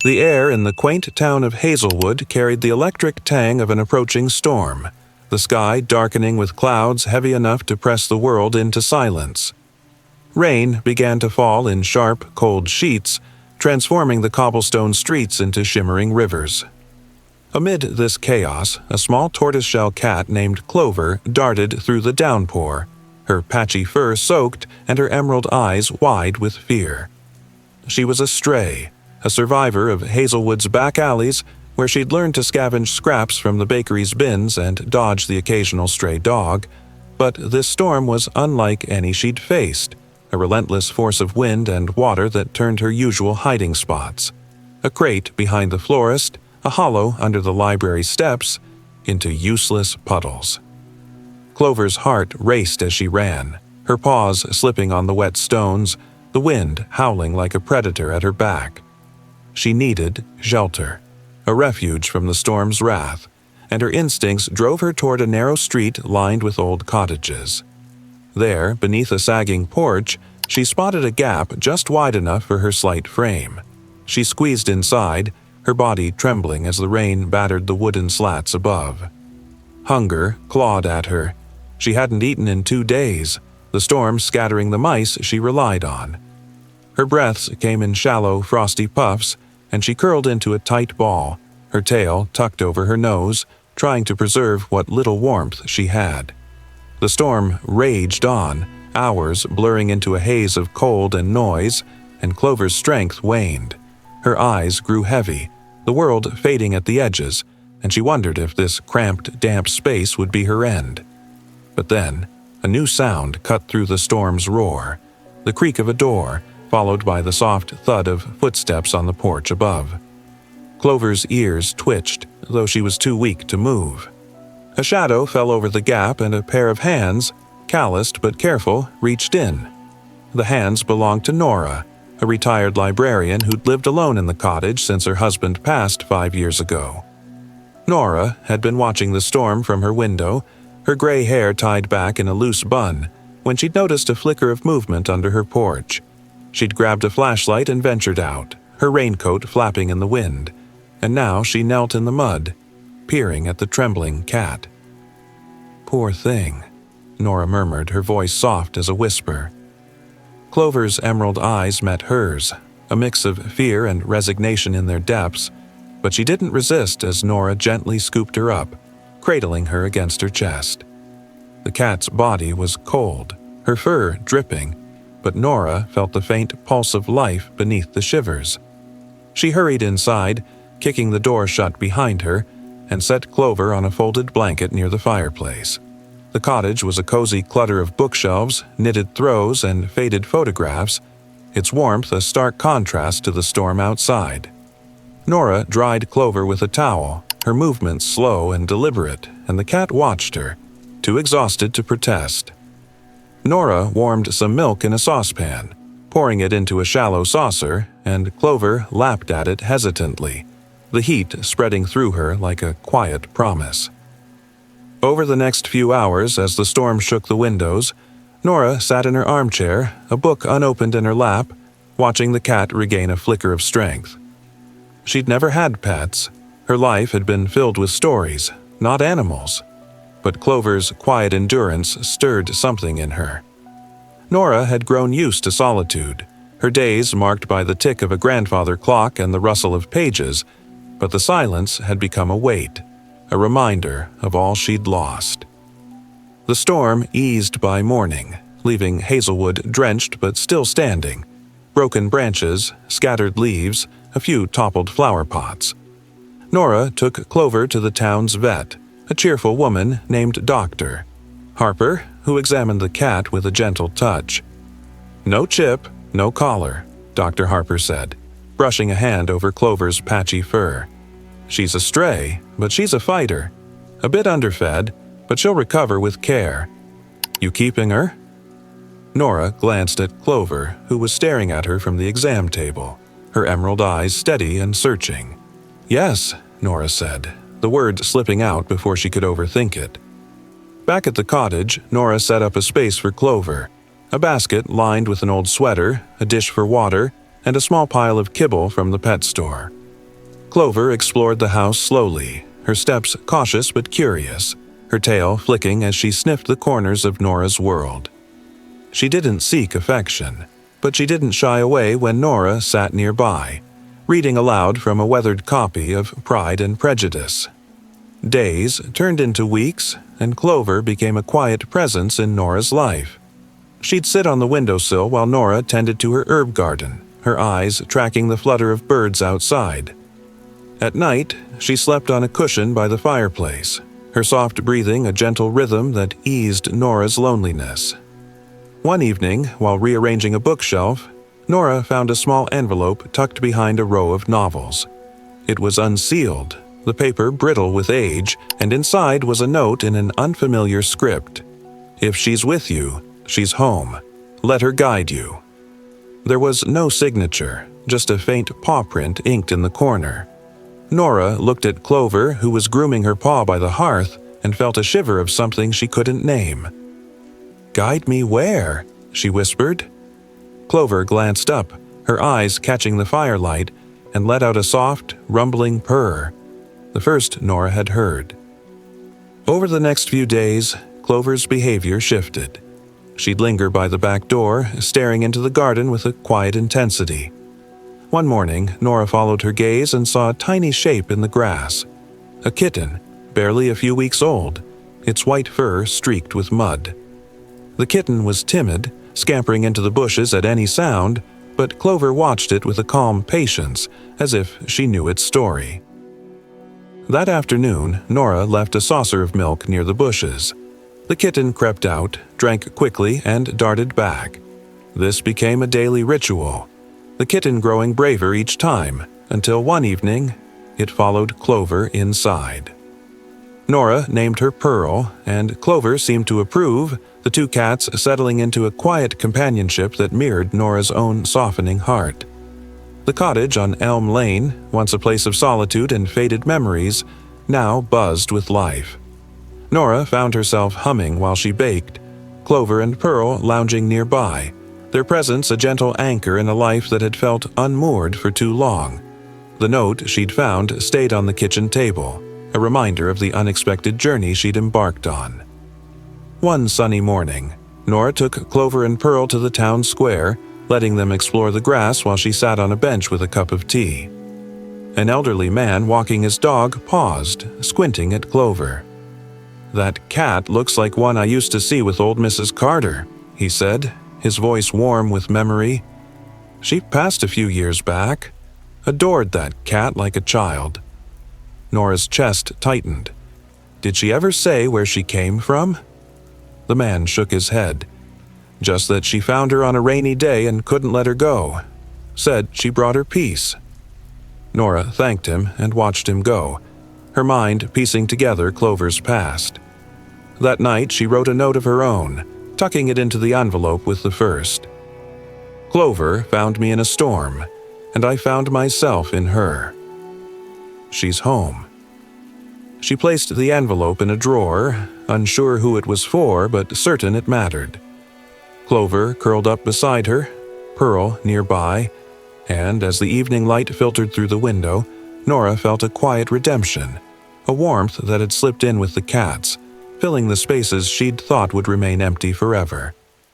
The air in the quaint town of Hazelwood carried the electric tang of an approaching storm, the sky darkening with clouds heavy enough to press the world into silence. Rain began to fall in sharp, cold sheets, transforming the cobblestone streets into shimmering rivers. Amid this chaos, a small tortoiseshell cat named Clover darted through the downpour, her patchy fur soaked and her emerald eyes wide with fear. She was a stray, a survivor of Hazelwood's back alleys, where she'd learned to scavenge scraps from the bakery's bins and dodge the occasional stray dog. But this storm was unlike any she'd faced, a relentless force of wind and water that turned her usual hiding spots, a crate behind the florist, a hollow under the library steps, into useless puddles. Clover's heart raced as she ran, her paws slipping on the wet stones, the wind howling like a predator at her back. She needed shelter, a refuge from the storm's wrath, and her instincts drove her toward a narrow street lined with old cottages. There, beneath a sagging porch, she spotted a gap just wide enough for her slight frame. She squeezed inside, her body trembling as the rain battered the wooden slats above. Hunger clawed at her. She hadn't eaten in 2 days, the storm scattering the mice she relied on. Her breaths came in shallow, frosty puffs, and she curled into a tight ball, her tail tucked over her nose, trying to preserve what little warmth she had. The storm raged on, hours blurring into a haze of cold and noise, and Clover's strength waned. Her eyes grew heavy, the world fading at the edges, and she wondered if this cramped, damp space would be her end. But then, a new sound cut through the storm's roar, the creak of a door, followed by the soft thud of footsteps on the porch above. Clover's ears twitched, though she was too weak to move. A shadow fell over the gap and a pair of hands, calloused but careful, reached in. The hands belonged to Nora, a retired librarian who'd lived alone in the cottage since her husband passed 5 years ago. Nora had been watching the storm from her window, her gray hair tied back in a loose bun, when she'd noticed a flicker of movement under her porch. She'd grabbed a flashlight and ventured out, her raincoat flapping in the wind, and now she knelt in the mud, peering at the trembling cat. "Poor thing," Nora murmured, her voice soft as a whisper. Clover's emerald eyes met hers, a mix of fear and resignation in their depths, but she didn't resist as Nora gently scooped her up, cradling her against her chest. The cat's body was cold, her fur dripping, but Nora felt the faint pulse of life beneath the shivers. She hurried inside, kicking the door shut behind her, and set Clover on a folded blanket near the fireplace. The cottage was a cozy clutter of bookshelves, knitted throws, and faded photographs, its warmth a stark contrast to the storm outside. Nora dried Clover with a towel, her movements slow and deliberate, and the cat watched her, too exhausted to protest. Nora warmed some milk in a saucepan, pouring it into a shallow saucer, and Clover lapped at it hesitantly, the heat spreading through her like a quiet promise. Over the next few hours, as the storm shook the windows, Nora sat in her armchair, a book unopened in her lap, watching the cat regain a flicker of strength. She'd never had pets. Her life had been filled with stories, not animals. But Clover's quiet endurance stirred something in her. Nora had grown used to solitude, her days marked by the tick of a grandfather clock and the rustle of pages, but the silence had become a weight, a reminder of all she'd lost. The storm eased by morning, leaving Hazelwood drenched but still standing, broken branches, scattered leaves, a few toppled flower pots. Nora took Clover to the town's vet, a cheerful woman named Doctor Harper, who examined the cat with a gentle touch. "No chip, no collar," Dr. Harper said, brushing a hand over Clover's patchy fur. "She's a stray, but she's a fighter. A bit underfed, but she'll recover with care. You keeping her?" Nora glanced at Clover, who was staring at her from the exam table, her emerald eyes steady and searching. "Yes," Nora said, the word slipping out before she could overthink it. Back at the cottage, Nora set up a space for Clover, a basket lined with an old sweater, a dish for water, and a small pile of kibble from the pet store. Clover explored the house slowly, her steps cautious but curious, her tail flicking as she sniffed the corners of Nora's world. She didn't seek affection, but she didn't shy away when Nora sat nearby, reading aloud from a weathered copy of Pride and Prejudice. Days turned into weeks, and Clover became a quiet presence in Nora's life. She'd sit on the windowsill while Nora tended to her herb garden, her eyes tracking the flutter of birds outside. At night, she slept on a cushion by the fireplace, her soft breathing a gentle rhythm that eased Nora's loneliness. One evening, while rearranging a bookshelf, Nora found a small envelope tucked behind a row of novels. It was unsealed, the paper brittle with age, and inside was a note in an unfamiliar script. "If she's with you, she's home. Let her guide you." There was no signature, just a faint paw print inked in the corner. Nora looked at Clover, who was grooming her paw by the hearth, and felt a shiver of something she couldn't name. "Guide me where?" she whispered. Clover glanced up, her eyes catching the firelight, and let out a soft, rumbling purr, the first Nora had heard. Over the next few days, Clover's behavior shifted. She'd linger by the back door, staring into the garden with a quiet intensity. One morning, Nora followed her gaze and saw a tiny shape in the grass. A kitten, barely a few weeks old, its white fur streaked with mud. The kitten was timid, scampering into the bushes at any sound, but Clover watched it with a calm patience, as if she knew its story. That afternoon, Nora left a saucer of milk near the bushes. The kitten crept out, drank quickly, and darted back. This became a daily ritual, the kitten growing braver each time, until one evening, it followed Clover inside. Nora named her Pearl, and Clover seemed to approve, the two cats settling into a quiet companionship that mirrored Nora's own softening heart. The cottage on Elm Lane, once a place of solitude and faded memories, now buzzed with life. Nora found herself humming while she baked, Clover and Pearl lounging nearby, their presence a gentle anchor in a life that had felt unmoored for too long. The note she'd found stayed on the kitchen table, a reminder of the unexpected journey she'd embarked on. One sunny morning, Nora took Clover and Pearl to the town square, letting them explore the grass while she sat on a bench with a cup of tea. An elderly man walking his dog paused, squinting at Clover. "That cat looks like one I used to see with old Mrs. Carter," he said, his voice warm with memory. "She passed a few years back. Adored that cat like a child." Nora's chest tightened. "Did she ever say where she came from?" The man shook his head. "Just that she found her on a rainy day and couldn't let her go. Said she brought her peace." Nora thanked him and watched him go, her mind piecing together Clover's past. That night she wrote a note of her own, tucking it into the envelope with the first. "Clover found me in a storm, and I found myself in her. She's home." She placed the envelope in a drawer, unsure who it was for, but certain it mattered. Clover curled up beside her, Pearl nearby, and as the evening light filtered through the window, Nora felt a quiet redemption, a warmth that had slipped in with the cats, filling the spaces she'd thought would remain empty forever.